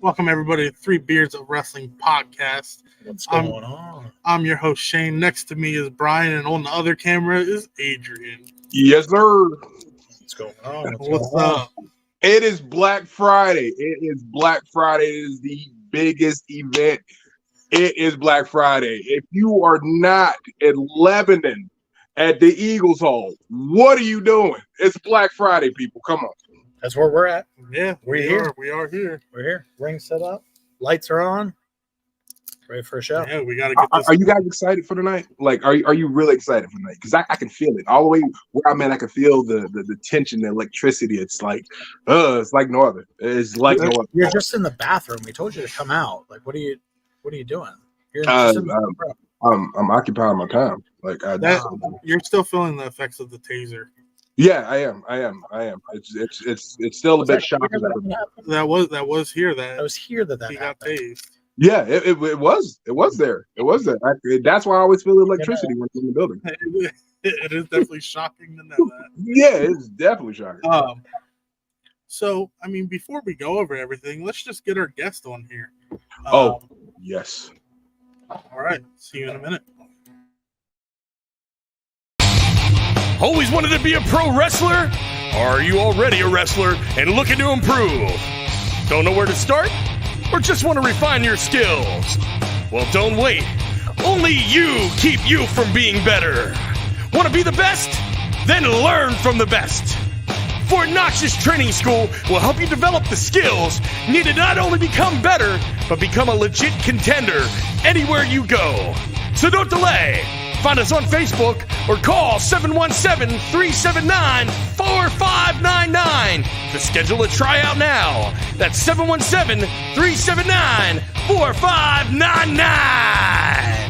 Welcome, everybody, to 3 Beards of Wrestling podcast. What's going on? I'm your host, Shane. Next to me is Brian, and on the other camera is Adrian. Yes, sir. What's going on? What's up? It is Black Friday. It is the biggest event. It is Black Friday. If you are not in Lebanon at the Eagles Hall, what are you doing? It's Black Friday, people. Come on. That's where we're at. Yeah, we here. We are here. We're here. Ring set up. Lights are on. Ready for a show. Yeah, we got to get this. Are you guys excited for tonight? Like, are you really excited for tonight? Because I can feel it all the way where I'm at. I can feel the tension, the electricity. It's like no other. It's like no other. You're just in the bathroom. We told you to come out. Like, what are you doing? You're just in the bathroom. I'm occupying my time. Like you're still feeling the effects of the taser. Yeah, I am. It's still a bit shocking. That was here. I was here that he got happened. tased. Yeah, it was there. It was there. That's why I always feel electricity when I'm in the building. It is definitely shocking to know that. Yeah, it's definitely shocking. So, I mean, before we go over everything, let's just get our guest on here. Yes. All right. See you in a minute. Always wanted to be a pro wrestler? Are you already a wrestler and looking to improve? Don't know where to start? Or just want to refine your skills? Well, don't wait. Only you keep you from being better. Want to be the best? Then learn from the best. Fort Knox's Training School will help you develop the skills needed to not only become better, but become a legit contender anywhere you go. So don't delay. Find us on Facebook or call 717-379-4599 to schedule a tryout now. That's 717-379-4599.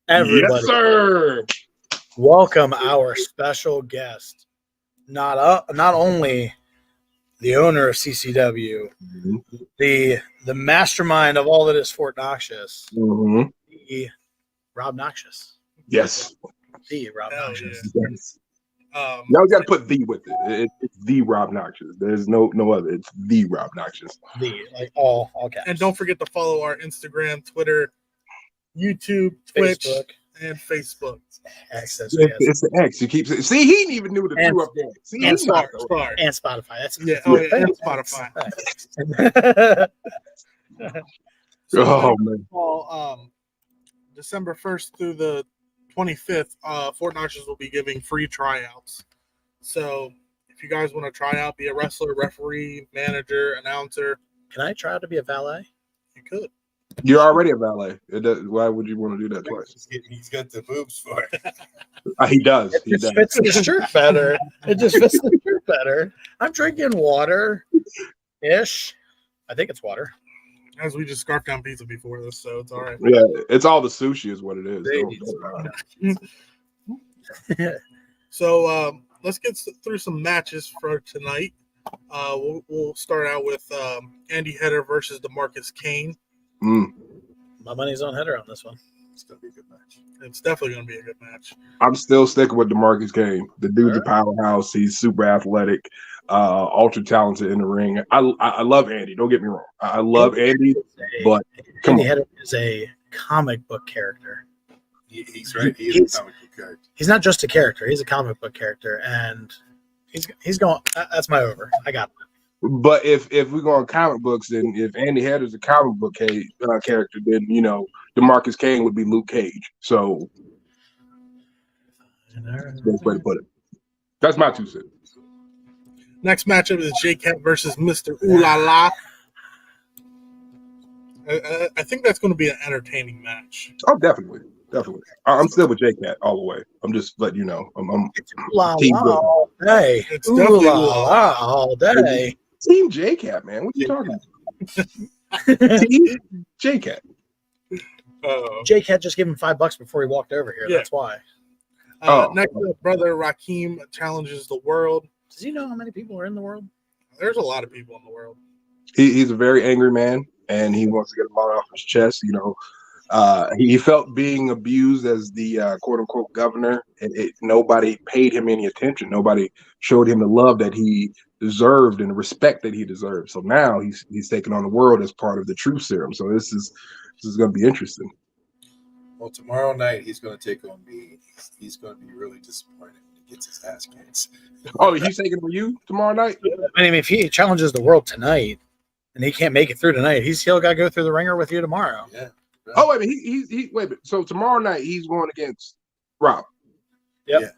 Everybody, Yes, sir. welcome our special guest. Not only the owner of CCW, the mastermind of all that is Fort Noxious, the Rob Noxious. Yes. The Rob Hell Noxious. yeah. Yes. Now we got to put "the" with it. It's the Rob Noxious. There's no other. It's the Rob Noxious. The, like all caps. And don't forget to follow our Instagram, Twitter, YouTube, Twitch, and Facebook. X, It's the X. You keep see. He didn't even knew the two up there. See, and he's not Spotify. and Spotify. That's And Spotify. Man. Well, December 1st through the 25th, Fort Knox's will be giving free tryouts. So if you guys want to try out, be a wrestler, referee, manager, announcer, Can I try to be a valet? you could. You're already a valet. Why would you want to do that twice? He's got the boobs for it. He does. It just fits the shirt better. It just fits the shirt better. I'm drinking water-ish. I think it's water. As we just scarfed down pizza before this, so it's all right. Yeah, it's all the sushi is what it is. So let's get through some matches for tonight. We'll start out with Andy Header versus DeMarcus Kane. My money's on Header on this one. It's going to be a good match. It's definitely going to be a good match. I'm still sticking with DeMarcus Kane. The dude's a powerhouse. He's super athletic, ultra talented in the ring. I love Andy. Don't get me wrong. I love Andy, but Andy Header is a comic book character. He's right. He is a comic book character. He's not just a character. He's a comic book character, and he's going. That's my over. I got it. But if we go on comic books, then if Andy Header's a comic book character, then DeMarcus Kane would be Luke Cage. So that's the best way to put it. That's my 2 cents. Next matchup is J-Cat versus Mr. Ooh La La. I think that's going to be an entertaining match. Oh, definitely. I'm still with J-Cat all the way. I'm just letting you know. I'm Team all day. It's definitely all day. Team J-Cat, man. What are you talking about? Team J-Cat. Jake had just given him $5 before he walked over here. Yeah. That's why. Next up, brother Raheem challenges the world. Does he know how many people are in the world? There's a lot of people in the world. He's a very angry man, and he wants to get a lot off his chest. You know, he felt being abused as the quote unquote governor, and nobody paid him any attention. Nobody showed him the love that he deserved and the respect that he deserved. So now he's taking on the world as part of the truth serum. So this is going to be interesting. Well, tomorrow night he's going to take on me. He's going to be really disappointed when he gets his ass kicked. Oh, he's taking on you tomorrow night? I mean, if he challenges the world tonight and he can't make it through tonight, he's still got to go through the ringer with you tomorrow. Yeah. Right. Oh, wait a minute. He wait a minute. So tomorrow night he's going against Rob. Yep. Yeah.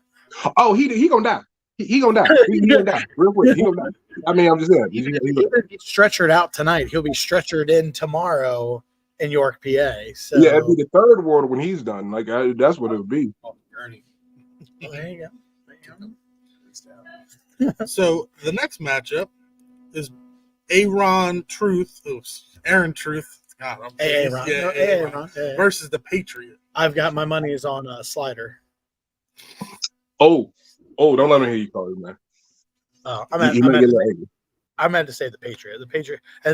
Oh, he gonna die. He gonna die. He gonna die real quick. He gonna die. I mean, I'm just saying. Even if he's stretchered out tonight, he'll be stretchered in tomorrow in York, PA. So yeah, it'd be the third world when he's done. Like that's what it would be. Oh, Ernie. there you go. He's down. So the next matchup is Aaron Truth. Oops, Aaron Truth. God, Aaron. yeah, No, Aaron. Aaron. Versus the Patriot. I've got my money's on Slider. Oh, don't let me hear you call him, man. I meant to say the Patriot. The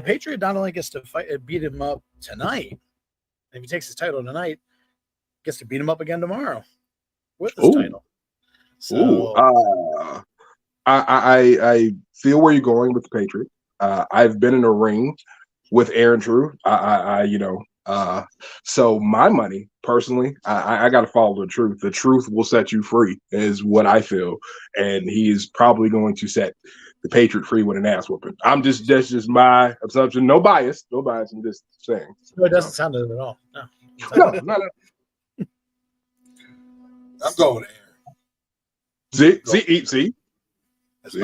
Patriot not only gets to fight and beat him up tonight, if he takes his title tonight, gets to beat him up again tomorrow with his title. So I feel where you're going with the Patriot. I've been in a ring with Aaron Truth. So my money personally, I got to follow the truth. The truth will set you free, is what I feel, and he is probably going to set the Patriot free with an ass whooping. That's just my assumption. No bias. I'm just saying. No, it doesn't sound it at all. No. I'm going with Aaron. See. As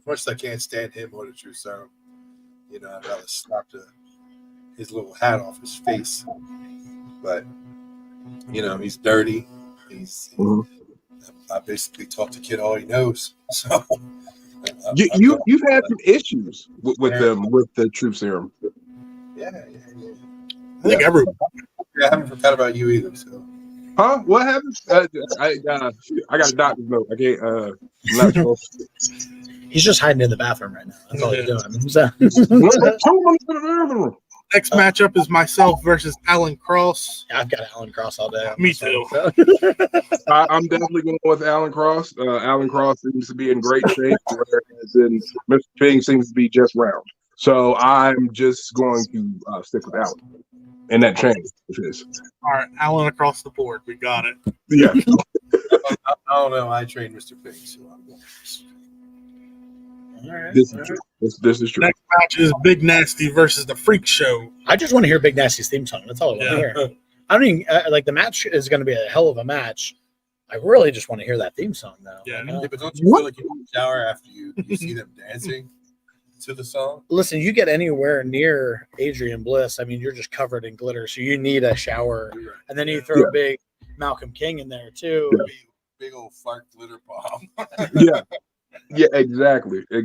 much as I can't stand him or the Truth Serum, you know, I'd rather slap his little hat off his face. But you know, he's dirty. I basically taught the kid all he knows. So you've had some issues with them with the Truth Serum. Yeah. I think everyone. Yeah, I haven't forgot about you either. So. Huh? What happened? I got a doctor's note. I can't. I'm not sure. He's just hiding in the bathroom right now. That's all he's doing. Next matchup is myself versus Alan Cross. I've got Alan Cross all day. Me too. I'm definitely going with Alan Cross. Alan Cross seems to be in great shape, whereas Mr. Ping seems to be just round. So I'm just going to stick with Alan. And that change it is. All right, Alan across the board. We got it. Yeah. I don't know. I trained Mr. Pig, so I'm going. All right. This is true. Next match is Big Nasty versus the Freak Show. I just want to hear Big Nasty's theme song. That's all I want to hear. I don't even like the match is going to be a hell of a match. I really just want to hear that theme song though. Yeah. Yeah, but don't you feel like you need to shower after you see them dancing to the song? Listen, you get anywhere near Adrian Bliss, I mean, you're just covered in glitter, so you need a shower. And then you throw a big Malcolm King in there too. Yeah. Big old fart glitter bomb. Yeah, exactly. I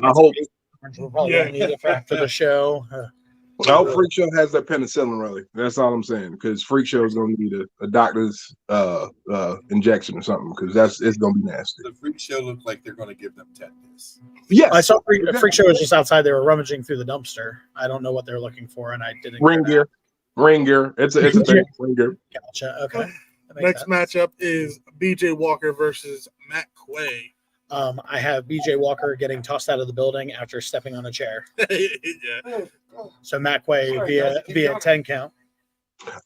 hope. We're probably gonna need it for after the show. I hope Freak Show has that penicillin really. That's all I'm saying. Because Freak Show is going to need a doctor's injection or something. Because it's going to be nasty. The Freak Show looked like they're going to give them tetanus. Yes, I saw Freak Show was just outside. They were rummaging through the dumpster. I don't know what they're looking for, and I didn't. Ring gear. It's a thing. Ring gear. Gotcha. Okay. Next matchup is BJ Walker versus Matt Quay. I have BJ Walker getting tossed out of the building after stepping on a chair. Yeah. So Matt Quay via 10 count.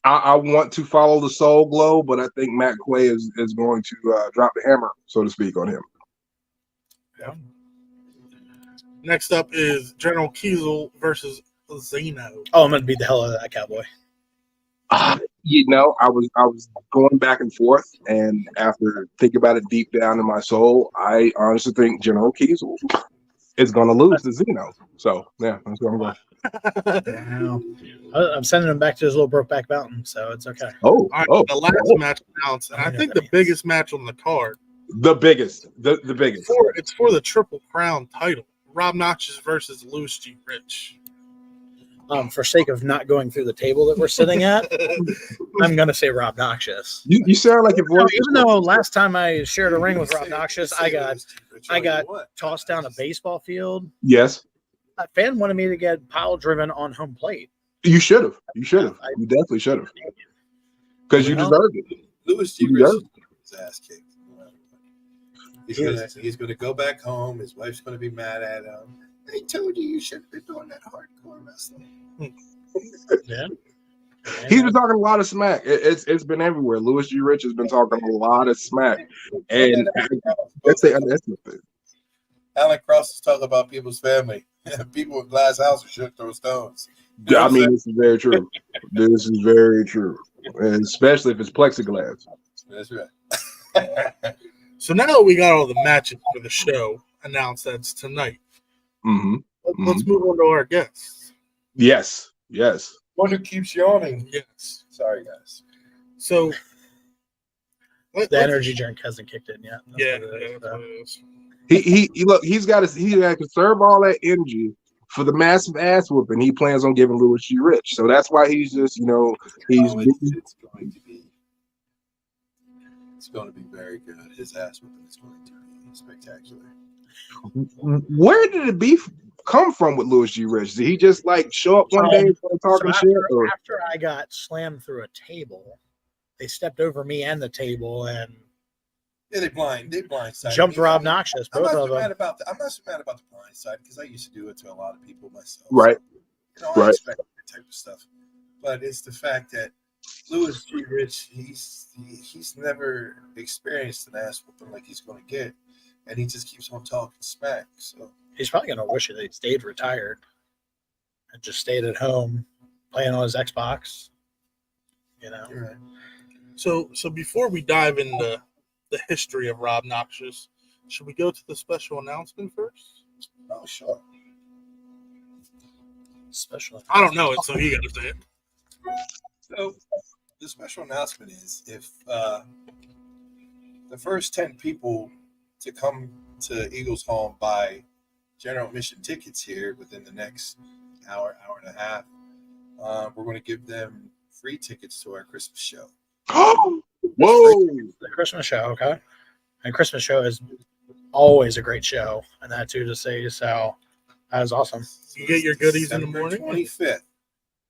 I want to follow the Soul Glow, but I think Matt Quay is going to drop the hammer, so to speak, on him. Yeah. Next up is General Kiesel versus Zeno. Oh, I'm going to beat the hell out of that cowboy. I was going back and forth, and after thinking about it deep down in my soul, I honestly think General Kiesel is going to lose to Zeno. So, yeah, that's where I'm going. I'm sending him back to his little Brokeback Mountain, so it's okay. The last match announced, and I think the biggest match on the card. The biggest. It's for the Triple Crown title. Rob Notches versus Louis G. Rich. For sake of not going through the table that we're sitting at, I'm gonna say Rob Noxious. You sound like your voice. Even though last time I shared a ring with Rob Noxious, I got tossed down a baseball field. Yes. A fan wanted me to get pile driven on home plate. You should have. You definitely should have. Because you deserved it. Louis G. Rich his ass kicked. He's gonna go back home. His wife's gonna be mad at him. I told you shouldn't have been doing that hardcore wrestling. Yeah. He's been talking a lot of smack. It's been everywhere. Louis G. Rich has been talking a lot of smack. And that's the thing. Alan Cross is talking about people's family. People in glass houses should throw stones. You know I mean, this is very true. This is very true. And especially if it's plexiglass. That's right. So now that we got all the matches for the show announced, that's tonight. Mm-hmm. Let's move on to our guests. Yes. One who keeps yawning. Yes. Sorry, guys. So The energy drink hasn't kicked in yet. Yeah, That's what it is. He look. He got to conserve all that energy for the massive ass whooping he plans on giving Louis G. Rich. So that's why he's just it's going to be very good. His ass whooping is going to be spectacular. Where did the beef come from with Louis G. Rich? Did he just like show up one day and start talking shit? After I got slammed through a table, they stepped over me and the table and they blindsided jumped me. Rob Noxious. I'm Both not of so them. mad about I'm not so mad about the blind side because I used to do it to a lot of people myself. Right. I expect that type of stuff. But it's the fact that Louis G. Rich, he's never experienced an ass whooping like he's going to get, and he just keeps on talking smack. So He's probably gonna wish that he stayed retired and just stayed at home playing on his Xbox. You know. you're right. So before we dive into the history of Rob Noxious, should we go to the special announcement first? Oh, sure. Special. I don't know it, so you got to say it. So the special announcement is if the first 10 people to come to Eagles Hall and buy general admission tickets here within the next hour and a half, we're going to give them free tickets to our Christmas show. Whoa! The Christmas show, okay. And Christmas show is always a great show, and that too to say so. That is awesome. You get your goodies in the December morning. 25th,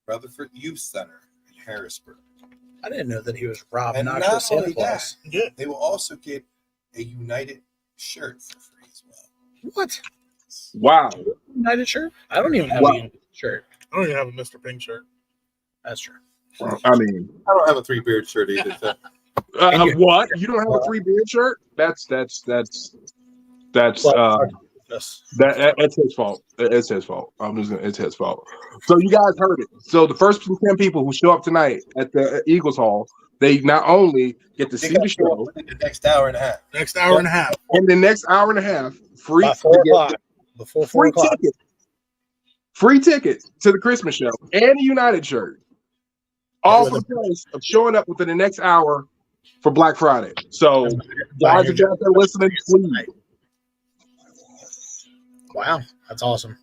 Rutherford Youth Center in Harrisburg. I didn't know that he was Rob And Noxious not Santa only Claus. Yeah. They will also get a United shirt for free as well. What? Wow! United shirt? I don't even have Wow. a United shirt. I don't even have a Mr. Pink shirt. That's true. I mean, I don't have a 3Beard shirt either. So. what? You don't have a 3Beard shirt? That's That's his fault. It's his fault. It's his fault. So you guys heard it. So the first 10 people who show up tonight at the Eagles Hall, they not only get to see the show in the next hour and a half. Next hour and a half. in the next hour and a half, free by 4 o'clock. Before 4 free o'clock. ticket, free ticket to the Christmas show and a United shirt. All for the price of showing up within the next hour for Black Friday. So guys, if you're out there listening, please. Wow, that's awesome.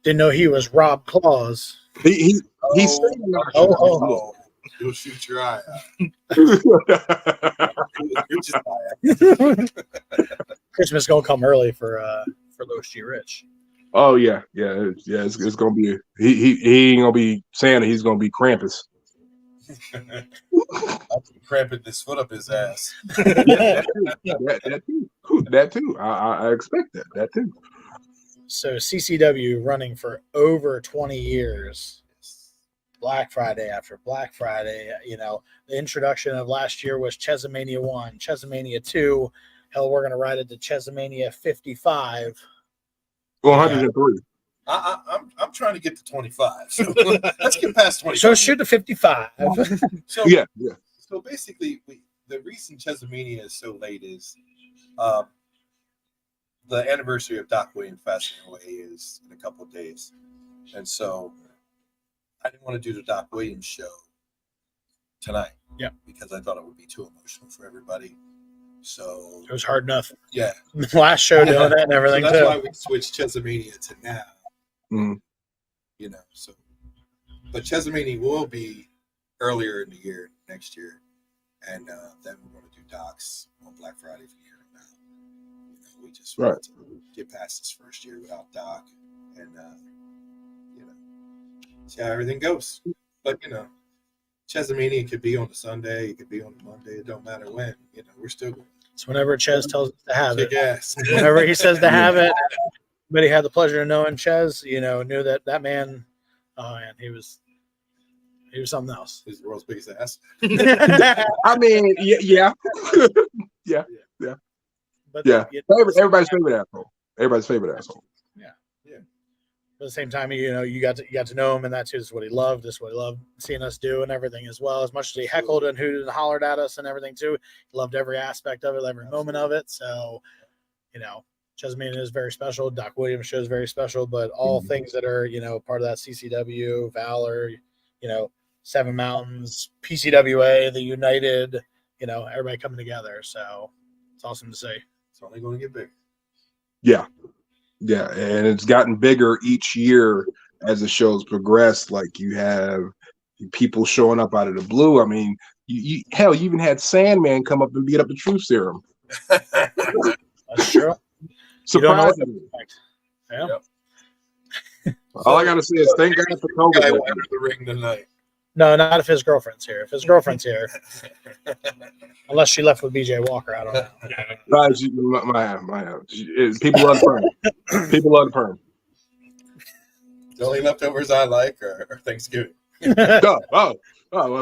Didn't know he was Rob Claus. He's You'll shoot your eye out. You'll just eye out. Christmas gonna come early for Louis G. Rich. Oh yeah. It's gonna be he ain't gonna be Santa. He's gonna be Krampus. I'll be cramping this foot up his ass. That too. I expect that. That too. So CCW running for over 20 years. Black Friday after Black Friday. You know, the introduction of last year was Chesamania 1, Chesamania 2. Hell, we're gonna ride it to Chesamania 55. 103. I'm trying to get to 25. So let's get past 25. So shoot to 55. So Yeah. So basically, the reason Chesamania is so late is the anniversary of Doc Williams passing away is in a couple of days, and so I didn't want to do the Doc Williams show tonight. Yeah, because I thought it would be too emotional for everybody. So it was hard enough. Yeah, last show doing that and everything so that's too. why we switched Chesamania to now. Mm. You know, so But Chesamini will be earlier in the year next year, and then we're going to do docs on Black Friday from here on out. You know, we just want to get past this first year without doc, and you know, see how everything goes. But you know, Chesamini, it could be on a Sunday, it could be on a Monday. It don't matter when. You know, we're still It's whenever Ches tells us to have it. kick ass. Whenever he says to have it, everybody had the pleasure of knowing Ches. You know, knew that man. Oh man, he was something else. He's the world's biggest ass. I mean, yeah. But Yeah. you know, Everybody's favorite asshole. Everybody's favorite asshole. At the same time, you know, you got to know him, and that's just what he loved. That's what he loved seeing us do and everything as well. As much as he heckled and hooted and hollered at us and everything too, he loved every aspect of it, every moment of it. So, you know, Chesamini is very special. Doc Williams show is very special, but all things that are, you know, part of that CCW, Valor, you know, Seven Mountains, PCWA, the United, you know, everybody coming together. So it's awesome to see. It's only going to get bigger. Yeah. Yeah. And it's gotten bigger each year as the shows progress. Like you have people showing up out of the blue. I mean, you even had Sandman come up and beat up the Truth Serum. That's true. Surprisingly. Yeah. Yep. All I got to say is thank God for Guy COVID. went under the ring tonight. No, not if his girlfriend's here. If his girlfriend's here, unless she left with BJ Walker, I don't know. People love perm. People love perm. The only leftovers I like are Thanksgiving. I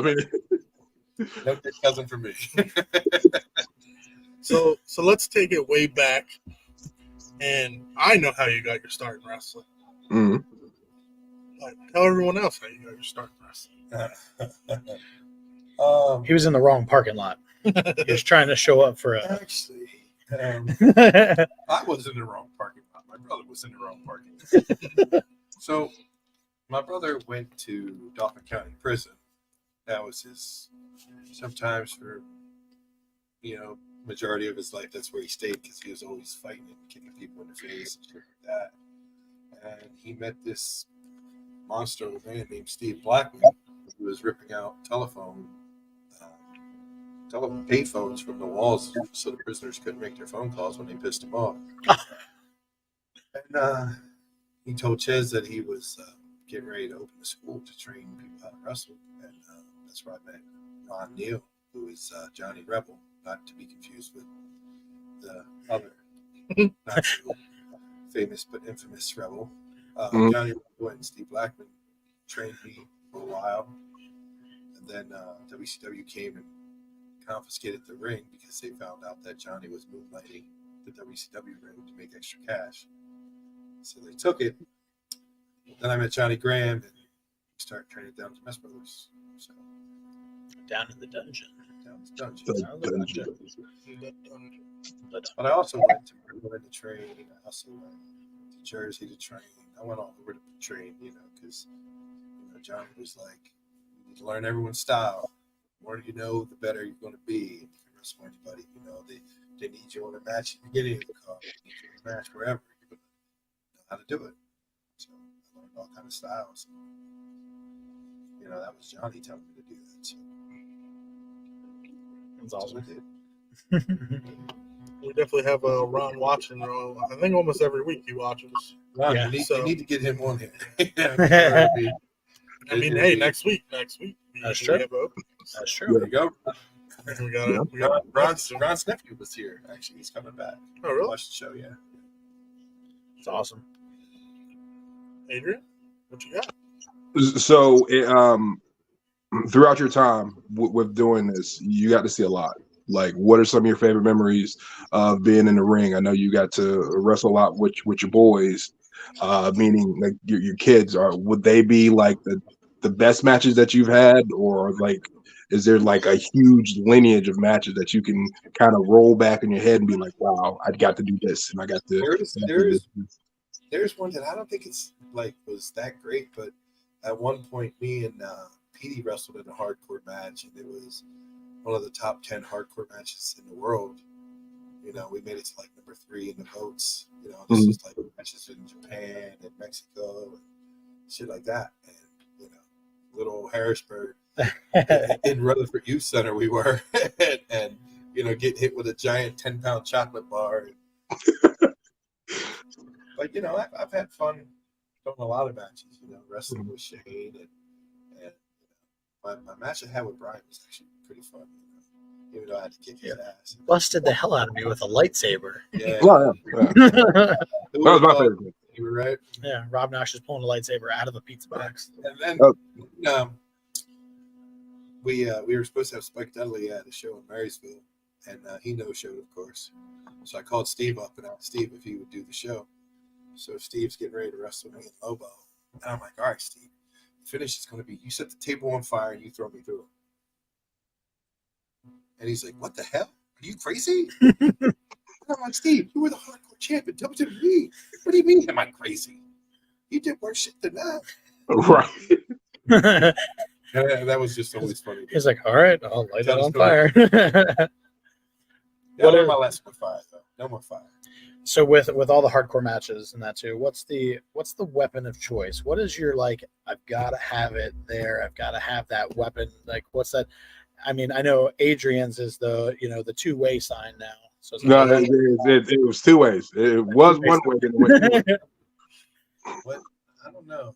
mean, No good cousin for me. So let's take it way back. And I know how you got your start in wrestling. mhm. But tell everyone else how you got your start in wrestling. He was in the wrong parking lot. He was trying to show up for a. Actually, I was in the wrong parking lot. My brother was in the wrong parking lot. So, my brother went to Dauphin County Prison. That was his. Sometimes for, you know, majority of his life, that's where he stayed because he was always fighting and kicking people in the face and shit like that. And he met this monster old man named Steve Blackman, who was ripping out telephone payphones from the walls so the prisoners couldn't make their phone calls when they pissed him off. And he told Ches that he was getting ready to open a school to train people how to wrestle. And that's where I met Ron Neal, who is Johnny Rebel, not to be confused with the other not so famous but infamous Rebel. Johnny Rebel and Steve Blackman trained me for a while. And then WCW came and confiscated the ring because they found out that Johnny was moonlighting the WCW ring to make extra cash. So they took it. Then I met Johnny Graham and started training down to Mess Brothers. So Down in the dungeon. down to dungeon. But I also went to Brooklyn to train. I also went to Jersey to train. I went all over to train, you know, because Johnny was like, you need to learn everyone's style. The more you know, the better you're going to be. If you wrestle anybody, you know, they need you on a match at the beginning of the card. They need you on a match wherever. You're going to know how to do it. So I learned all kinds of styles. You know, that was Johnny telling me to do that. So That's awesome. I did. We definitely have Ron watching. I think almost every week he watches. Ron, Yeah, you need to get him on here. I mean, hey, next week. That's true. We have open. That's true. There you go. We got Ron's nephew was here. Actually, he's coming back. Oh, really? Watch the show, yeah. It's awesome. Adrian, what you got? So, throughout your time with doing this, you got to see a lot. Like, what are some of your favorite memories of being in the ring? I know you got to wrestle a lot with your boys, meaning like your kids. Would they be like the best matches that you've had, or like is there like a huge lineage of matches that you can kind of roll back in your head and be like, wow, I got to do this and I got to. There's one that I don't think it's like was that great, but at one point, me and Petey wrestled in a hardcore match, and it was one of the top 10 hardcore matches in the world. You know, we made it to like number 3 in the votes. You know, this was like matches in Japan and Mexico and shit like that. And, you know, little Harrisburg in Rutherford Youth Center. We were, and getting hit with a giant 10-pound chocolate bar. But I've had fun doing a lot of matches. Wrestling with Shane, and my match I had with Brian was actually pretty fun. Even though I had to kick his ass. Busted the hell out of me with a lightsaber. Yeah. That was my favorite. You were right. Yeah, Rob Nash is pulling a lightsaber out of a pizza box. And then we were supposed to have Spike Dudley at a show in Marysville, and he no-showed, of course. So I called Steve up and asked Steve if he would do the show. So Steve's getting ready to wrestle me in Lobo. And I'm like, all right, Steve, the finish is going to be you set the table on fire and you throw me through it. And he's like, what the hell? Are you crazy? I'm like, Steve, you were the hardcore champ in WWE. What do you mean, am I crazy? You did worse shit than that. Right. That was just always funny. He's like, all right, I'll light it on fire. What are my last with fire, though? No more fire. So with all the hardcore matches and that too, what's the weapon of choice? What is your I've got to have it there. I've got to have that weapon. What's that? I mean, I know Adrian's is the the two-way sign now. So it was two ways. It was one way, then it went two ways. What? I don't know.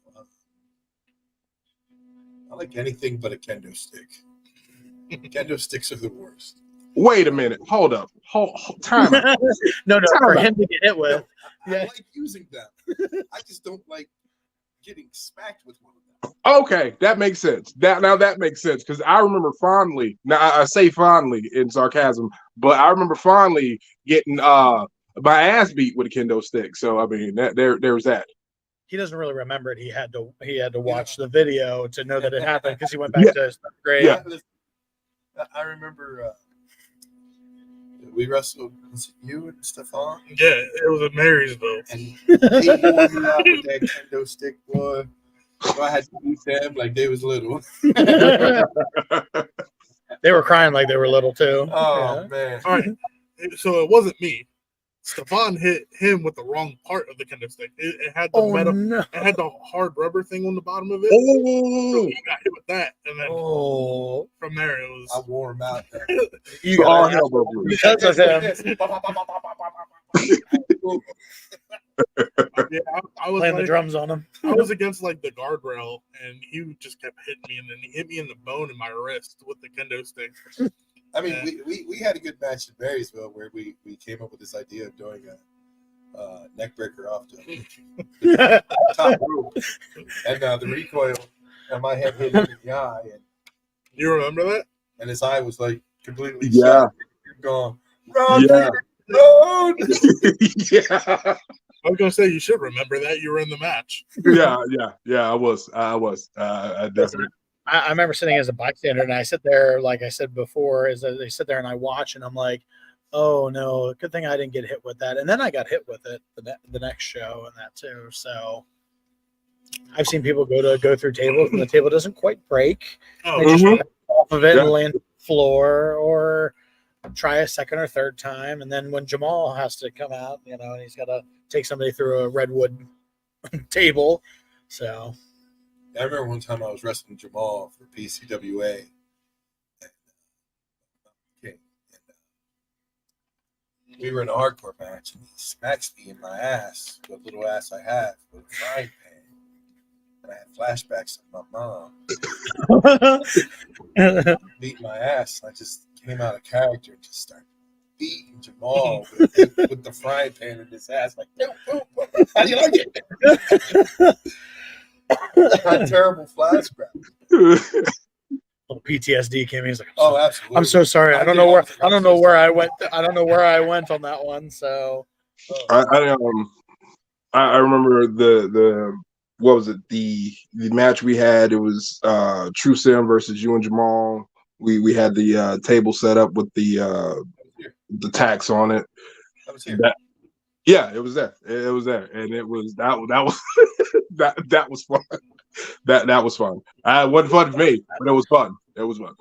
I like anything but a kendo stick. Kendo sticks are the worst. Wait a minute. Hold up. Hold time out. No, Time for out. him to get hit with. I like using them. I just don't like getting smacked with one of them. Okay, that makes sense. That makes sense because I remember fondly. Now I say fondly in sarcasm, but I remember fondly getting my ass beat with a kendo stick. So I mean, there was that. He doesn't really remember it. He had to watch the video to know that it happened because he went back to seventh grade. Yeah. I remember we wrestled. Was it you and Stefan? Yeah, it was at Marysville. And he wore me out with that kendo stick, boy. So I had to beat them like they was little. They were crying like they were little too. Oh man! All right, so it wasn't me. Stefan hit him with the wrong part of the kendo stick. It had the metal. No. It had the hard rubber thing on the bottom of it. Oh, So he got hit with that, and then from there it I was. wore him out there. You so all got hell broke loose. because of him Yeah, I was playing the drums on him. I was against the guardrail, and he just kept hitting me, and then he hit me in the bone in my wrist with the kendo stick. I mean, we had a good match in Marysville where we came up with this idea of doing a neck breaker off the top rope, and the recoil, and my head hit him in the eye, and You remember that? his eye was completely Yeah. shut. Gone. Run, Yeah. run! Yeah. I was gonna say you should remember that you were in the match. Yeah. I was. I definitely. I remember sitting as a bystander, and I sit there, like I said before, is that they sit there and I watch, and I'm like, oh no, good thing I didn't get hit with that. And then I got hit with it the next show and that too. So I've seen people go through tables and the table doesn't quite break. Oh, They just Mhm. come off of it Yeah. and land on the floor, or try a second or third time. And then when Jamal has to come out, and he's got to take somebody through a redwood table. So I remember one time I was wrestling Jamal for PCWA. We were in a hardcore match, and he smacks me in my ass, what little ass I have, with a frying pan. And I had flashbacks of my mom beating my ass. And I just came out of character and just started beating Jamal with the frying pan in his ass. Like, boom, boom, boom. How do you like it? I had terrible flashbacks. little PTSD came. He's like, Oh, absolutely. I'm so sorry. I don't know where I went. I don't know where I went on that one. So I remember the what was it, the match we had? It was True Sim versus you and Jamal. We had the table set up with the tacks on it. I was here. Yeah, it was there. It was there, and it was that was that was fun. That was fun. It wasn't fun for me, but it was fun. It was fun.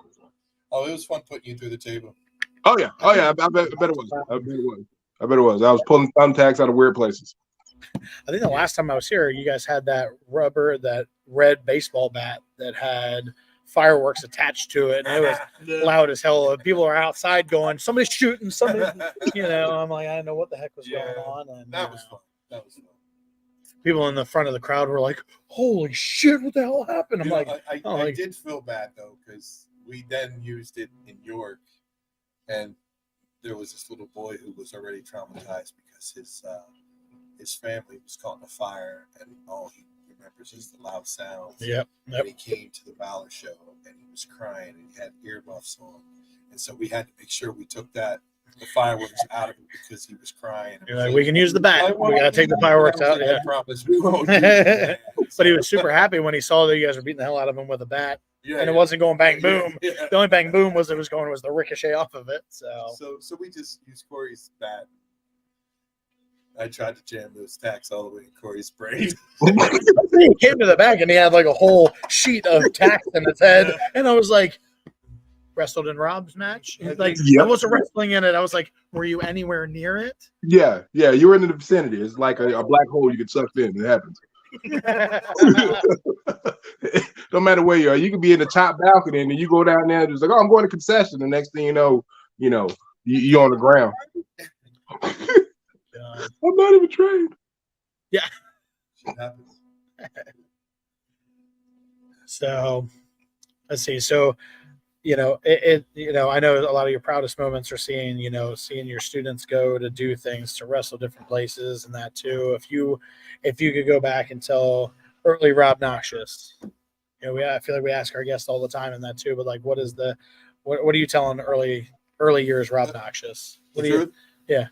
Oh, it was fun putting you through the table. Oh yeah. I bet it was. I bet it was. I was pulling thumbtacks out of weird places. I think the last time I was here, you guys had that red baseball bat that had fireworks attached to it, and it was loud as hell. People are outside going, somebody's shooting, somebody, I'm like, I didn't know what the heck was going on. And That was fun. That was fun. People in the front of the crowd were like, holy shit, what the hell happened? I'm I did feel bad though, because we then used it in York, and there was this little boy who was already traumatized because his family was caught in a fire, and all he remembers is the loud sounds. Yep. And he came to the Valor show, and he was crying, and he had earmuffs on, and so we had to make sure we took the fireworks out of him because he was crying. You're like, we can use the bat. We gotta take the fireworks out. Yeah. I promise we won't. But he was super happy when he saw that you guys were beating the hell out of him with a bat. And it wasn't going bang boom. Yeah. The only bang boom was the ricochet off of it. So we just used Corey's bat. I tried to jam those tacks all the way in Corey's brain. He came to the back and he had like a whole sheet of tacks in his head, and I was like, wrestled in Rob's match. Like I wasn't wrestling in it. I was like, were you anywhere near it? Yeah, you were in the vicinity. It's like a black hole you get sucked in. It happens. No matter where you are, you could be in the top balcony and then you go down there and just like, oh, I'm going to concession. The next thing you know, you're on the ground. I'm not even trained. Yeah. Shit happens. So let's see. So I know a lot of your proudest moments are seeing your students go to do things, to wrestle different places, and that too. If you could go back and tell early Rob Noxious, I feel like we ask our guests all the time and that too, but like, what are you telling early years Rob Noxious? What do you? Yeah.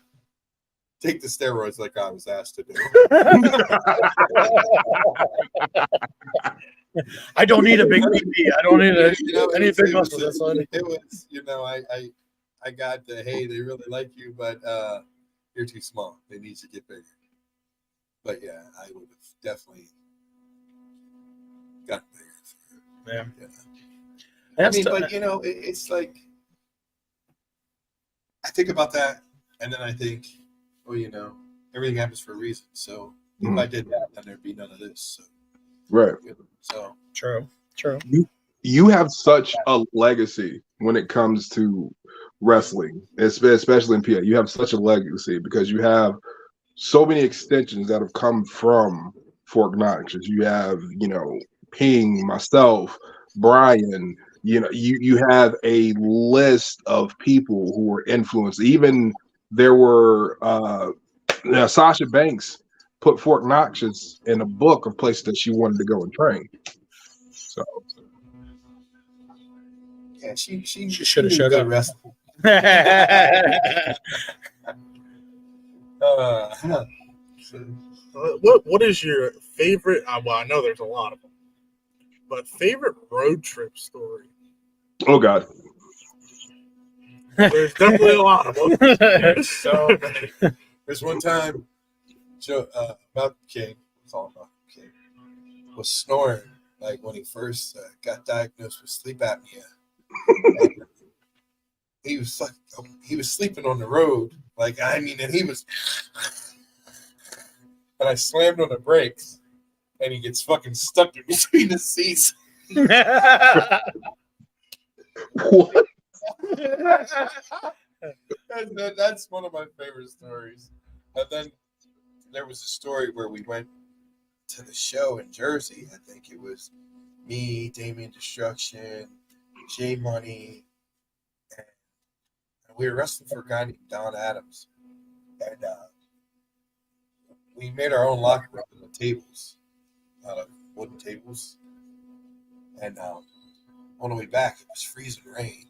Take the steroids like I was asked to do. I don't need a big TV. I don't need I need big muscles. It was, I got the, hey, they really like you, but you're too small. They need to get bigger. But yeah, I would have definitely got bigger. Yeah. I mean, but it's like, I think about that, and then I think, well, everything happens for a reason. So if I did that, then there'd be none of this. So. Right. So true. You have such a legacy when it comes to wrestling, especially in PA. You have such a legacy because you have so many extensions that have come from Fort Knox. You have, Ping, myself, Brian. You have a list of people who were influenced. Even there were Sasha Banks put Fort Knox in a book of places that she wanted to go and train. So yeah, she should have showed up. Wrestling. What is your favorite? Well, I know there's a lot of them, but favorite road trip story? Oh God, there's definitely a lot of them. So many. There's one time, Malcolm King, was snoring like when he first got diagnosed with sleep apnea. He was sleeping on the road, and he was. And I slammed on the brakes, and he gets fucking stuck in between the seats. What? That's one of my favorite stories. And then there was a story where we went to the show in Jersey. I think it was me, Damien Destruction, J Money, and we were wrestling for a guy named Don Adams. And we made our own locker room with tables, out of wooden tables. And on the way back, it was freezing rain.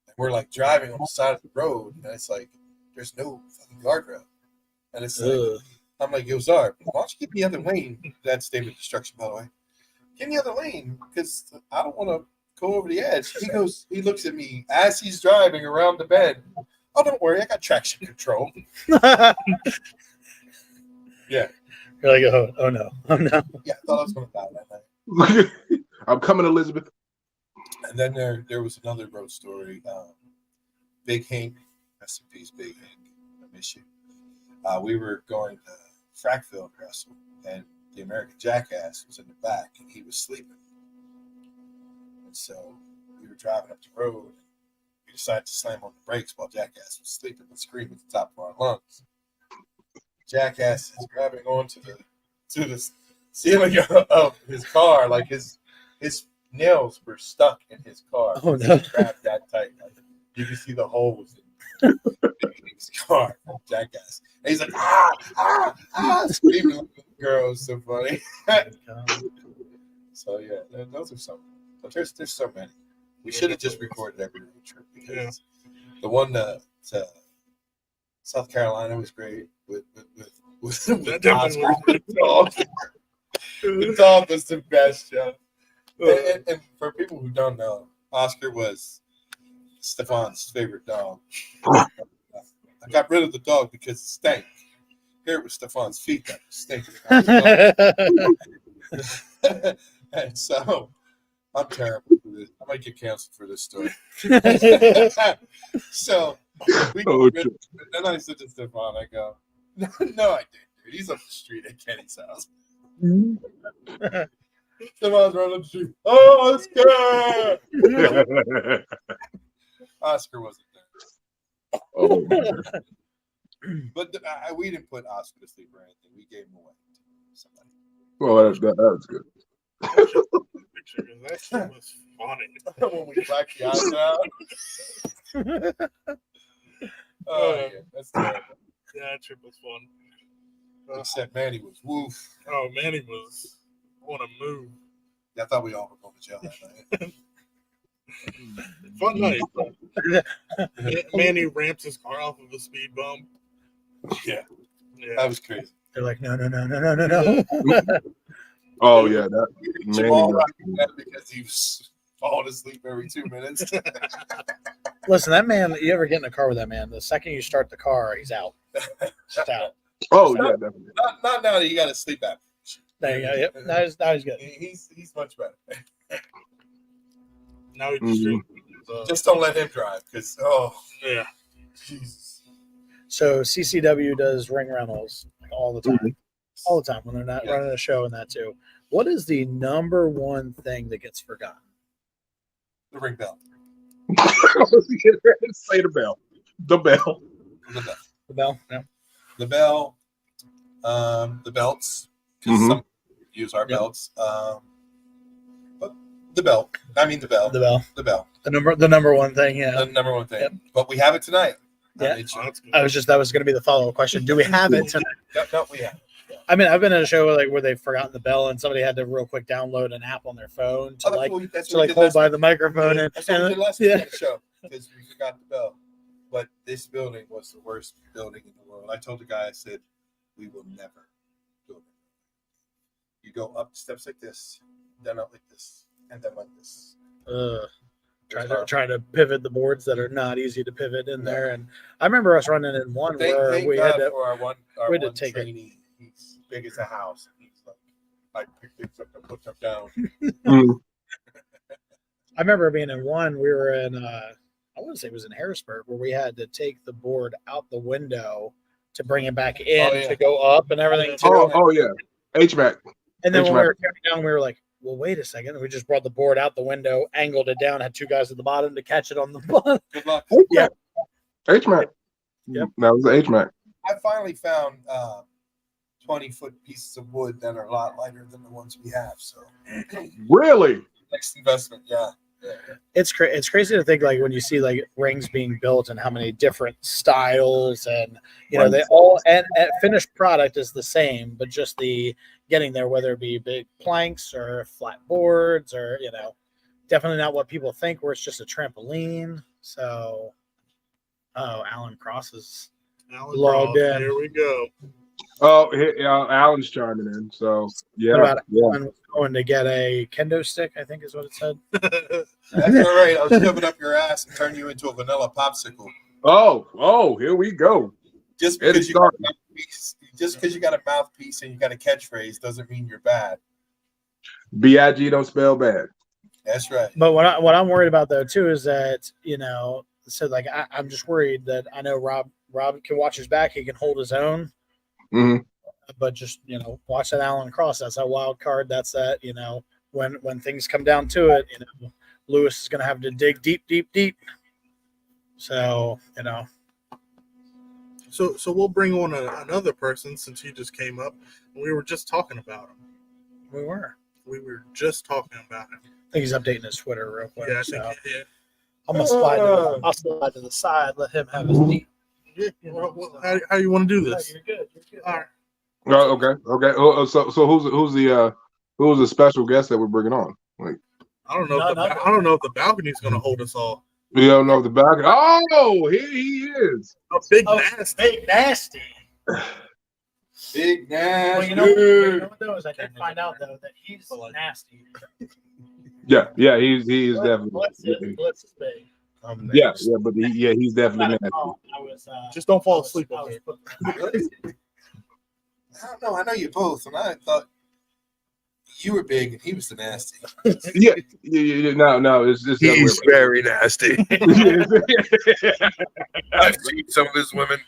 And we're like driving on the side of the road, and it's like, there's no fucking guardrail. And it's like, I'm like, yo, Czar, why don't you get the other lane? That's David Destruction, by the way. Get in the other lane, because I don't want to go over the edge. He looks at me as he's driving around the bend. Oh, don't worry, I got traction control. Yeah. You're like, oh no. Yeah, I thought I was going to die that night. I'm coming, Elizabeth. And then there was another road story. Big Hank, rest in peace, Big Hank. I miss you. We were going to track field wrestle, and the American Jackass was in the back, and he was sleeping. And so we were driving up the road. We decided to slam on the brakes while Jackass was sleeping and screaming at the top of our lungs. Jackass is grabbing onto the ceiling of his car, like his nails were stuck in his car. Oh, no. He grabbed that tight. You can see the holes in his car from Jackass. And he's like, screaming like a girl. It's so funny. So yeah, those are some. But there's so many. We should have just recorded every road trip because the one to South Carolina was great with Oscar. The dog. The dog was the best, yeah. And for people who don't know, Oscar was Stefan's favorite dog. I got rid of the dog because it stank. Here it was Stefan's feet that stank. And so I'm terrible for this. I might get canceled for this story. So we then I said to Stefan, I go, no, I didn't, dude. He's up the street at Kenny's house. Stefan's running up the street. Oh, Oscar! Oscar wasn't there. Oh, But we didn't put Oscar to sleep or anything. We gave him away to somebody. well, that was good. That shit was funny. When we blacked the eyes out. Oh, yeah, that's terrible. Yeah, that trip was fun. Except Manny was woof. Oh, Manny was on a move. I thought we all were going to jail that night. Fun night. Manny ramps his car off of a speed bump. Yeah, that was crazy. They're like, no. Oh yeah, that Jamal man. rocking that because he was falling asleep every 2 minutes. Listen, that man, you ever get in a car with that man, the second you start the car, he's out. Just out. Oh yeah, definitely. Not now that you got to sleep after. There you go. Yep. Now he's good. He's much better. Now he just Just don't let him drive because yeah. Jesus. So CCW does ring rentals like all the time. All the time when they're not running a show and that too. What is the number one thing that gets forgotten? The ring bell. Say the bell. The bell. The bell. The bell? Yeah. The bell. The belts. Because some use our belts. But the bell. I mean the bell. The bell. The bell. The number one thing, yeah. The number one thing. Yep. But we have it tonight. Yeah. That was going to be the follow-up question. Do we have it tonight? No, we have. I mean, I've been at a show where they've forgotten the bell and somebody had to real quick download an app on their phone to hold by the microphone. That's what we did last week on the show because we forgot the bell. But this building was the worst building in the world. I told the guy, I said, we will never do it. You go up steps like this, then up like this, and then like this. Trying to pivot the boards that are not easy to pivot in there. And I remember us running in one where we had to, our one take trainee. He's big as a house. He's like, I picked things up and put them down. I remember being in one, we were in, I want to say it was in Harrisburg, where we had to take the board out the window to bring it back in to go up and everything too. Oh yeah, HVAC. And then when we were coming down, we were like, well, wait a second. We just brought the board out the window, angled it down, had two guys at the bottom to catch it on the bottom. Good luck. Yeah. HMAC. Yep. That was the HMAC. I finally found 20-foot pieces of wood that are a lot lighter than the ones we have. So Really? next investment, yeah. It's crazy to think like when you see like rings being built and how many different styles and they all and finished product is the same, but just the getting there, whether it be big planks or flat boards or definitely not what people think where it's just a trampoline. So Alan Cross is logged in. Here we go. Oh, Alan's chiming in. So yeah. Alan was going to get a kendo stick, I think is what it said. That's all right. I'll shove it up your ass and turn you into a vanilla popsicle. Oh, here we go. Just because you got a mouthpiece and you got a catchphrase doesn't mean you're bad. BIG don't spell bad. That's right. But what I'm worried about though too is that so like I'm just worried that I know Rob can watch his back, he can hold his own. Mm-hmm. But just watch that Allen Cross. That's that wild card. That's that. When things come down to it, Lewis is going to have to dig deep, deep, deep. So So we'll bring on another person since he just came up. We were just talking about him. we were. We were just talking about him. I think he's updating his Twitter real quick. Yeah, I so think he did. I'm gonna slide to the side. Let him have his deep. Yeah, how you want to do this? You're good. All right. Oh, okay. So who's the special guest that we're bringing on? Like, I don't know. I don't know if the balcony's going to hold us all. you don't know the back. Oh, here he is. Big nasty. Big nasty. Big nasty. Well, you know what though is I did find out though that he's nasty. Yeah, he's definitely. Blitz is big. Yeah, but he's definitely nasty. I was, Just don't fall asleep I on was it. I don't know. I know you both, and I thought you were big and he was the nasty. Yeah. No, it's just He's very nasty. I've seen some of his women.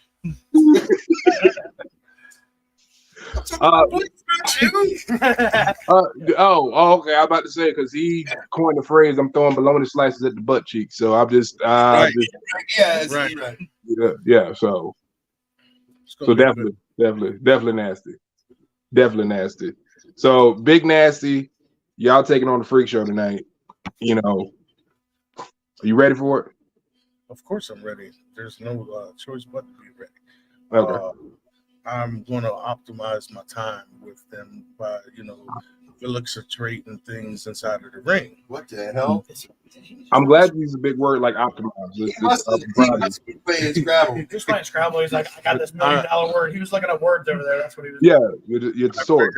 Okay. I'm about to say because he coined the phrase, "I'm throwing bologna slices at the butt cheek." So I'm just, Right. yeah. So definitely nasty. So big nasty, y'all taking on the freak show tonight. Are you ready for it? Of course, I'm ready. There's no choice but to be ready. Okay. I'm going to optimize my time with them by, illustrating things inside of the ring. What the hell? I'm glad you use a big word like optimize. He must be playing Scrabble. He was playing Scrabble. He's like, I got this $1 million word. He was looking at words over there. That's what he was. Yeah, you're the source.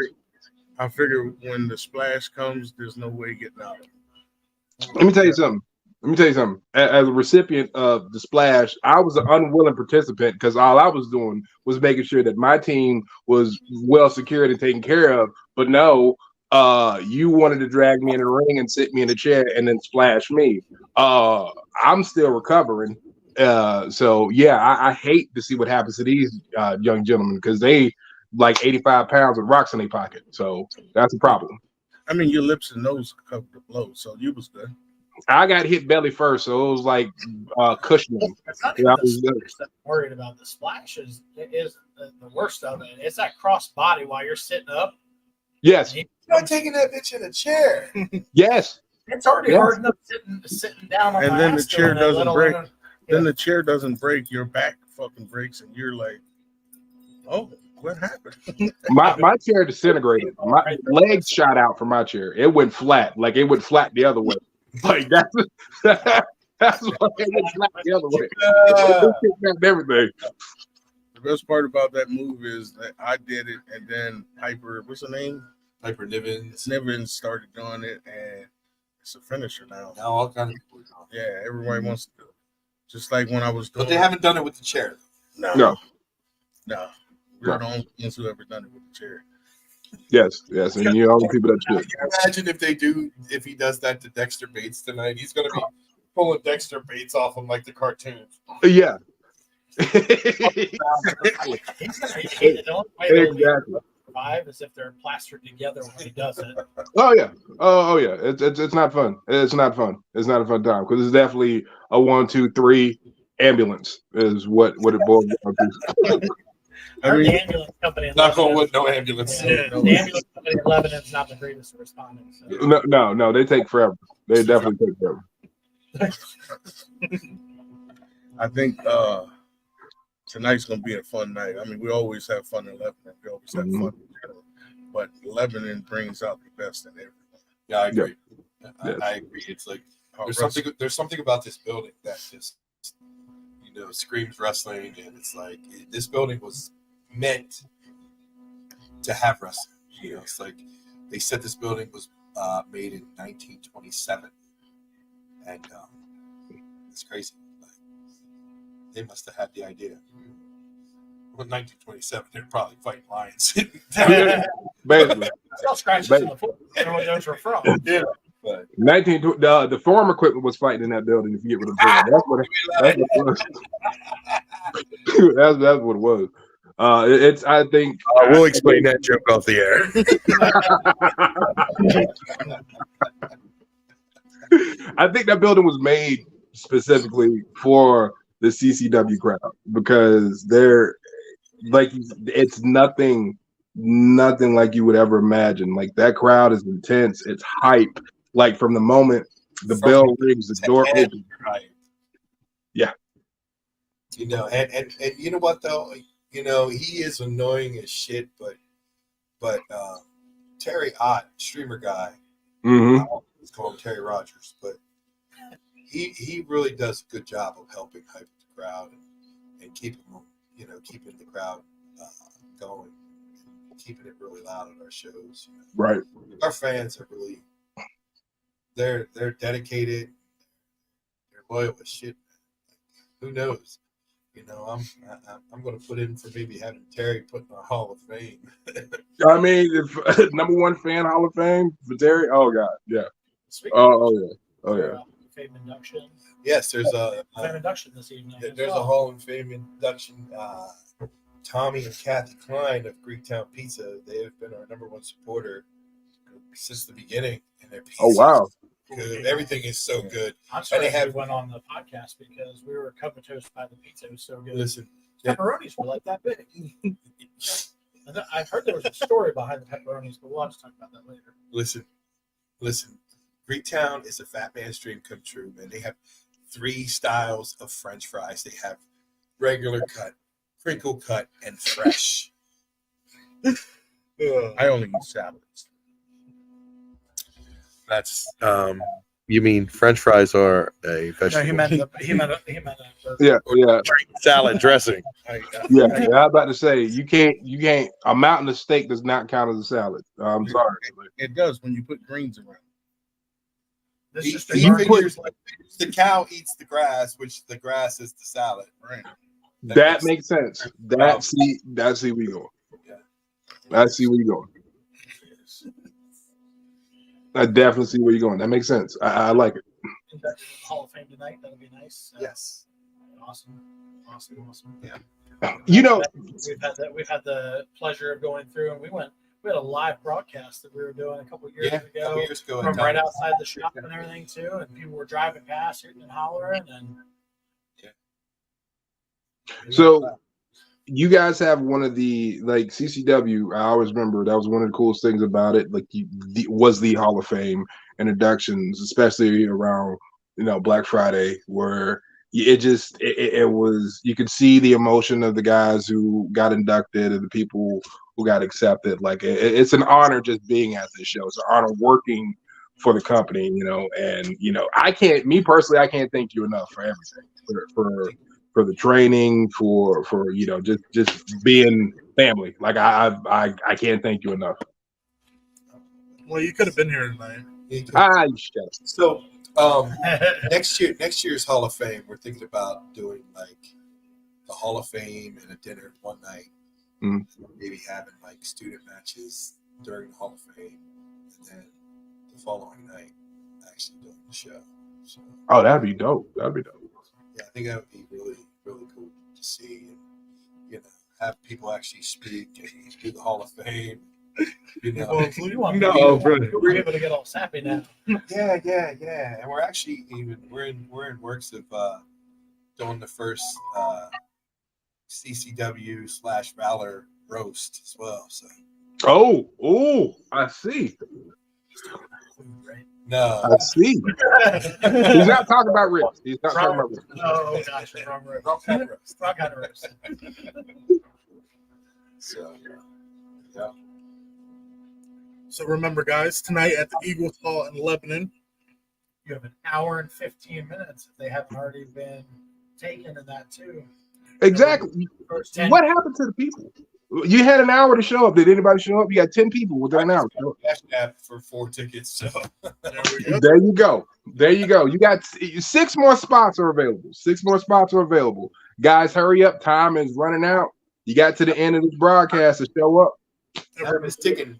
I figure when the splash comes, there's no way getting out of it. Let me tell you something. As a recipient of the splash, I was an unwilling participant because all I was doing was making sure that my team was well secured and taken care of. But no, you wanted to drag me in the ring and sit me in a chair and then splash me. I'm still recovering. So yeah, I hate to see what happens to these young gentlemen because they like 85 pounds with rocks in their pocket. So that's a problem. I mean, your lips and nose covered the blow, so you was good. I got hit belly first, so it was like cushioning. It's not even the splash that I'm worried about. The splash is the worst of it. It's that cross body while you're sitting up. Yes. You're not taking that bitch in a chair. Yes. It's already hard enough sitting down on And my then the ass chair doing that, doesn't let break. alone- Then the chair doesn't break. Your back fucking breaks, and you're like, "Oh, what happened?" My chair disintegrated. My legs shot out from my chair. It went flat. Like it went flat the other way. Like that's why it went flat the other way. Everything. The best part about that move is that I did it, and then Piper, what's her name? Piper Nivens. Nivens started doing it, and it's a finisher now. Now all kinds of people are doing it. Yeah, everybody wants to do it. Just like when I was doing But they haven't done it with the chair. No. We're No. the only ones who ever done it with the chair. Yes, and you're all the people that should. Imagine if he does that to Dexter Bates tonight. He's going to be pulling Dexter Bates off him like the cartoons. Yeah. He's gonna be hated. The only way they'll Exactly. survive is if they're plastered together when he does it. Oh yeah. It's not fun. It's not fun. It's not a fun time because it's definitely a 1, 2, 3 ambulance is what it boils down to. I mean, the ambulance company in Not going Lebanon- with no ambulance. Yeah, the ambulance company in Lebanon is not the greatest at responding. So. No, they take forever. They definitely take forever. I think tonight's gonna be a fun night. I mean, we always have fun in Lebanon. We always have fun in general, but Lebanon brings out the best in everyone. Yeah, I agree. Yeah. I agree. It's like Our there's something about this building that just screams wrestling, and it's like this building was meant to have wrestling. It's like they said this building was made in 1927, and it's crazy. Like, they must have had the idea. Well, 1927, they're probably fighting lions. Basically. Still scratches in the foot. Everyone knows where from. Yeah. But 19 the farm equipment was fighting in that building. If you get what I'm saying, that's what it was. That's what it was. It's I think We'll explain that joke off the air. I think that building was made specifically for the CCW crowd because they're like it's nothing like you would ever imagine. Like that crowd is intense. It's hype. Like from the moment the bell rings, the door opens. Right. Yeah. You know, and you know what though? You know, he is annoying as shit, but Terry Ott, streamer guy, Mm-hmm. I always call him Terry Rogers, but he really does a good job of helping hype the crowd and keeping the crowd going, and keeping it really loud at our shows. You know? Right. Our fans are really they're dedicated, they're loyal as shit. Who knows? You know, I'm going to put in for maybe having Terry put in our Hall of Fame. I mean, if number one fan Hall of Fame for Terry. Oh God, yeah. Oh yeah. Fame induction. Yes, there's a Fame induction this evening. there's a Hall of Fame induction. Tommy and Kathy Klein of Greektown Pizza, they have been our number one supporter since the beginning, and their pizza. Oh wow. Good. Everything is so good. I'm sorry And they have- we went on the podcast because we were comatose by the pizza. It was so good. Listen, Pepperonis were like that big. And I've heard there was a story behind the pepperonis, but we'll have to talk about that later. listen. Greektown is a fat man's dream come true, man. They have 3 styles of French fries. They have regular cut, crinkle cut, and fresh. I only eat salads. That's You mean French fries are a No, vegetable? he meant a Yeah. salad dressing. Yeah. I was about to say you can't. A mountain of steak does not count as a salad. I'm sorry. It does when you put greens around. This he is just figures a the cow eats the grass, which the grass is the salad. Right. That makes sense. That's we going. Yeah. I see where you're going. I definitely see where you're going. That makes sense. I like it. induction in the Hall of Fame tonight. That'll be nice. Yes. Awesome. Yeah. You know, We've had the pleasure of going through, and we had a live broadcast that we were doing a couple years A ago. couple years ago. From right outside the shop and everything too, and people were driving past, hooting and hollering, and so you guys have one of the like CCW. I always remember that was one of the coolest things about it. Like was the Hall of Fame introductions, especially around Black Friday, where it was you could see the emotion of the guys who got inducted and the people who got accepted. Like it's an honor just being at this show. It's an honor working for the company, and I can't thank you enough for everything, for the training, for just being family. Like I can't thank you enough. Well, you could have been here tonight. Shut up. So next year's Hall of Fame, we're thinking about doing like the Hall of Fame and a dinner one night. Mm-hmm. Maybe having like student matches during the Hall of Fame, and then the following night actually doing the show. So, Oh, that'd be dope. yeah, I think that would be really, really cool to see, and have people actually speak and do the Hall of Fame. well, No, bro. we're able to get all sappy now. Yeah, and we're actually we're in works of doing the first CCW/Valor roast as well. So I see. no, I see. He's not talking about ribs. He's not talking about ribs. Oh gosh, wrong roast. Wrong kind of roast. so yeah. So remember, guys, tonight at the Eagles Hall in Lebanon. You have an hour and 15 minutes if they haven't already been taken in that too. Exactly. First 10 What happened to the people? You had an hour to show up. Did anybody show up? You got 10 people within an hour. Cash App for 4 tickets. So There you go. You got 6 more spots are available. Guys, hurry up. Time is running out. You got to the end of this broadcast to show up. time is ticking.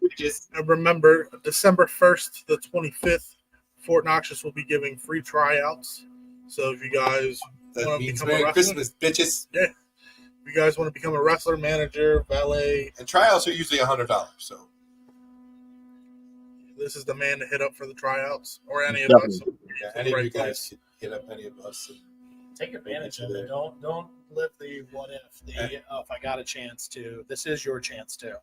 And remember, December 1st to the 25th, Fort Knox will be giving free tryouts. So if you guys That want to means become a Merry wrestler, Christmas, bitches. if you guys want to become a wrestler, manager, valet, And tryouts are usually $100. So this is the man to hit up for the tryouts, or any of Definitely. us. yeah, any of you guys can hit up any of us. And Take advantage of it. Don't live the what if. If I got a chance to. This is your chance too.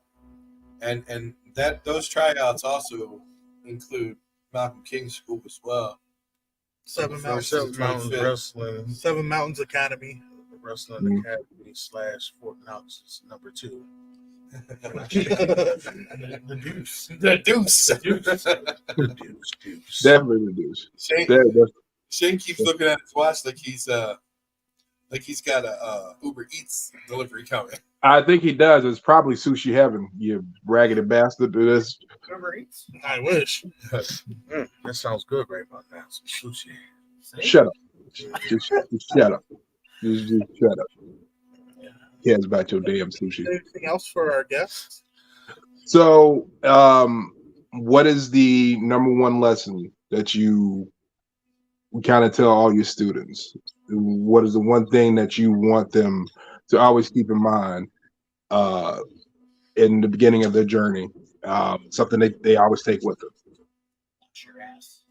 and that those tryouts also include Malcolm King's school as well. Seven Mountains, Seven Mountains 25th. Wrestling, Seven Mountains Academy. Wrestling Academy / Fort Knox is number 2. The deuce. The deuce. Deuce. Definitely the deuce. Shane, That's Shane keeps looking at his watch like he's got a Uber Eats delivery coming. I think he does. It's probably sushi heaven, you raggedy bastard. This I wish. That sounds good right about now. Some sushi. shut up. Just shut up. Just shut up. Cares about your damn sushi. Anything else for our guests? So, what is the number one lesson that you kind of tell all your students? What is the one thing that you want them to always keep in mind in the beginning of their journey? Something they always take with them. Wash your ass.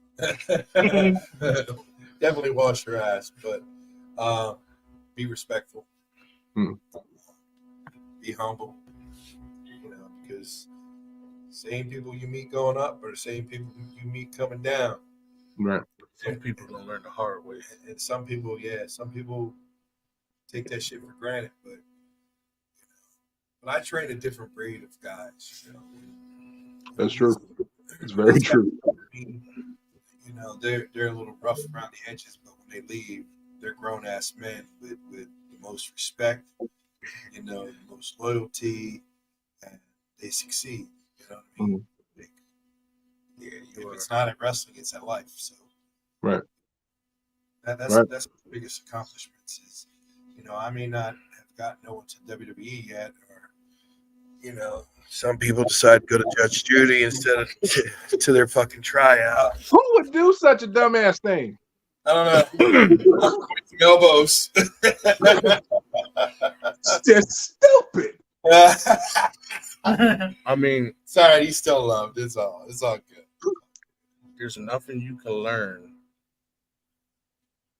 Definitely wash your ass, but be respectful. Be humble. Because same people you meet going up are the same people you meet coming down. Right. Some people don't learn the hard way. And some people take that shit for granted. But I train a different breed of guys. That's true. It's very true. They're a little rough around the edges, but when they leave, they're grown ass men with the most respect, the most loyalty, and they succeed. You know what I mean? If it's not at wrestling, it's at life. So Right. That's Right. that's the biggest accomplishments. Is I may not have gotten no one to WWE yet, or Some people decide to go to Judge Judy instead of to their fucking tryout. Who would do such a dumbass thing? I don't know. Some elbows. It's stupid. I mean, It's all right. He's still loved. It's all good. there's nothing you can learn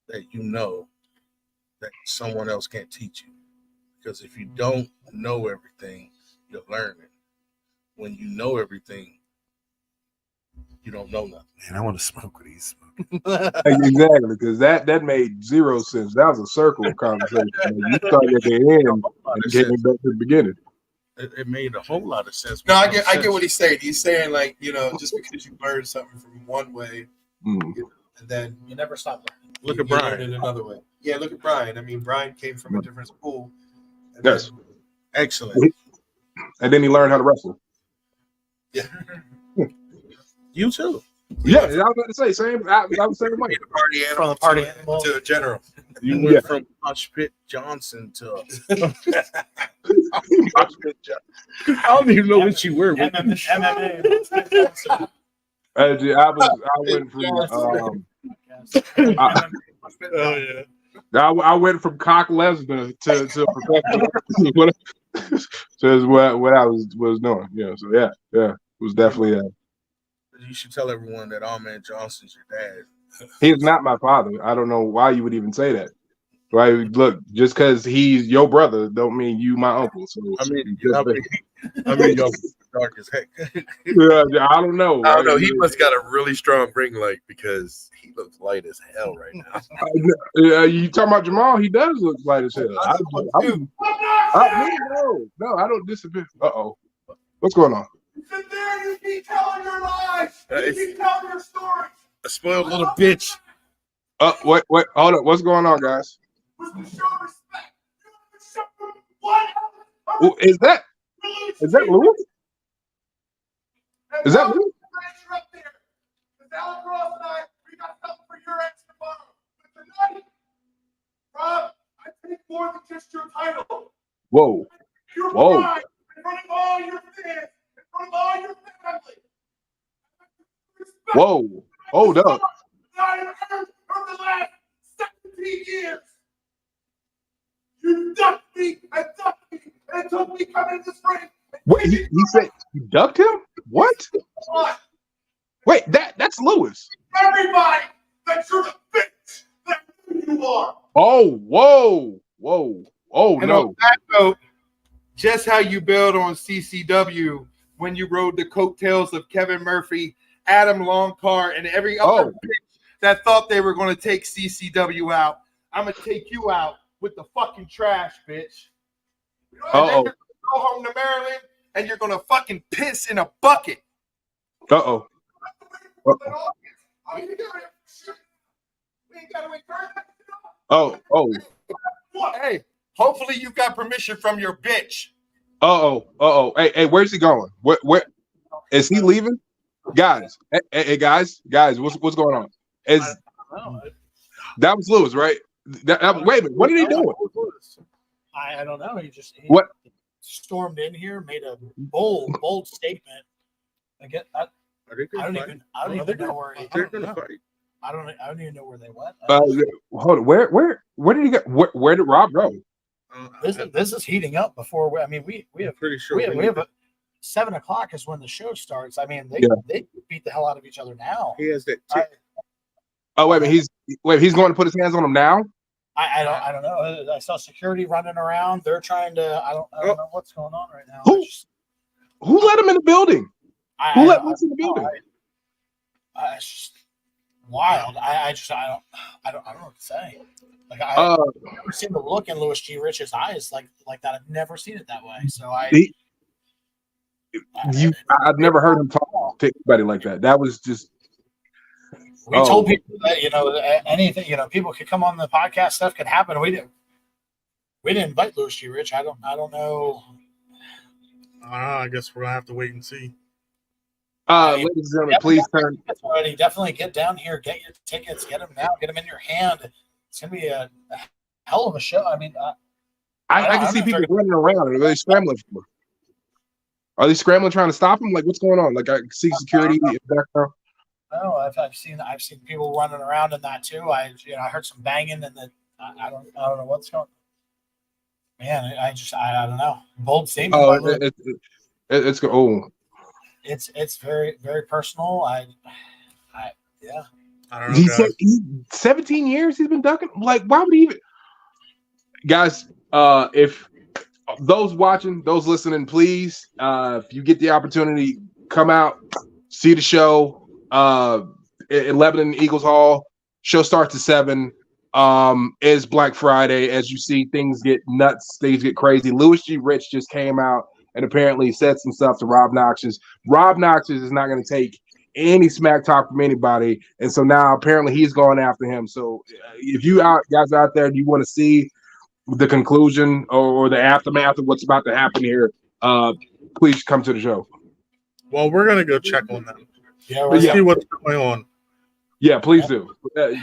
that that someone else can't teach you. Because if you don't know everything, you'll learn it. When you know everything, you don't know nothing. Man, I want to smoke what he's smoking. Exactly, because that made zero sense. That was a circle conversation. You started at the end and getting back to the beginning. It made a whole lot of sense. No, I get what he's saying. He's saying just because you learn something from one way, and then You never stop learning. Look at you learn Brian. it another way. Yeah, look at Brian. I mean, Brian came from a different school. And Yes. then- Excellent. And then he learned how to wrestle. yeah. You too. Yeah, I was about to say same. I was saying way. Party From the party animal. to a general. You went Yeah. from Mosh Pit Johnson to I don't even know what you were. MMA. I went from Oh yeah. I went from cock Lesnar to professional. So is what I was doing. Yeah. So yeah, it was definitely. You should tell everyone that Man Johnson's your dad. He is not my father. I don't know why you would even say that. Right? Look, just because he's your brother, don't mean you my uncle. So I mean, y'all dark as heck. yeah, I don't know. I don't know. right? He must got a really strong ring light because he looks light as hell right now. You talking about Jamal? He does look light as hell. No, I don't disagree. What's going on? Sit there and you keep telling your lies. You keep telling your stories. A spoiled little bitch. Wait, hold up. What's going on, guys? Was to show respect. You have to show them what Ooh, is that Louis? Is that Louis? You're up there. Because Alan Ross and I, we got something for your ex tomorrow. But tonight, Rob, I take more than just your title. Whoa. Your Whoa. pride in front of all your fans, in front of all your family. Respect Whoa. Hold up. that I have earned over the last 17 years. You ducked me and took me coming to this ring. Wait, he said you ducked him? What? What? Wait, that's Lewis. Everybody that you're the bitch that you are. Oh, whoa. Oh, And no. on that note, just how you build on CCW when you rode the coattails of Kevin Murphy, Adam Longcar, and every other bitch that thought they were going to take CCW out. I'm going to take you out with the fucking trash, bitch. And then you're going to go home to Maryland, and you're going to fucking piss in a bucket. Uh-oh. We ain't got to encourage that. Oh. Hey, hopefully you got permission from your bitch. Uh-oh. Hey, where's he going? Where is he leaving? Guys, hey, guys, what's going on? That was Lewis, right? Wait a minute, what are they doing? I don't know. He What? Stormed in here, made a bold statement. Again, I don't even know where They're gonna fight. I don't even know where they went. Hold on. Where did he go? Where did Rob go? This is heating up before we have Pretty sure we have 7 o'clock is when the show starts. I mean, they beat the hell out of each other now. he has that. Oh wait a minute, he's going to put his hands on him now? I don't know. I saw security running around. They're trying to. I don't know what's going on right now. Who let him in the building? Who let us in the building? It's just wild. I don't know what to say. Like I've never seen the look in Louis G. Rich's eyes like that. I've never seen it that way. So I've never heard him talk to anybody like that. That was just. We told people that anything people could come on the podcast, stuff could happen. We didn't invite Louis G. Rich. I don't know. I guess we're gonna have to wait and see. Ladies and gentlemen, please turn. Definitely get down here, get your tickets, get them now, get them in your hand. It's gonna be a hell of a show. I mean, I can see people running around. Are they scrambling? Are they scrambling trying to stop him? Like, what's going on? Like, I see security in the background. No, I've seen people running around in that too. I heard some banging and then I don't know what's going on. Man, I don't know. Bold statement. It's good. It's very, very personal. I I don't know. He said 17 years he's been ducking. Like, why would he even? Guys, if those watching, those listening, please, if you get the opportunity, come out, see the show. At Lebanon Eagles Hall. Show starts at 7. It's Black Friday. As you see, things get nuts, things get crazy. Louis G. Rich just came out and apparently said some stuff to Rob Noxious. Rob Noxious is not going to take any smack talk from anybody, and so now apparently he's going after him. So if you guys out there, you want to see the conclusion or the aftermath of what's about to happen here, please come to the show. Well, we're gonna go check on them. Yeah, Let's see what's going on. Yeah, please do.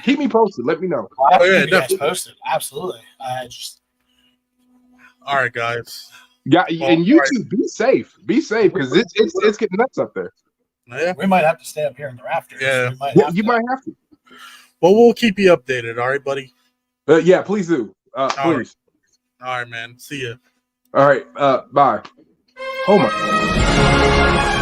Keep me posted. Let me know. Yeah, definitely posted. Absolutely. All right, guys. Yeah, and you two be safe. Be safe because it's getting nuts up there. Yeah. We might have to stay up here in the rafters. Yeah. You might have to. Well, we'll keep you updated. All right, buddy. Yeah, please do. Please. All right, man. See ya. All right. Bye. Oh my.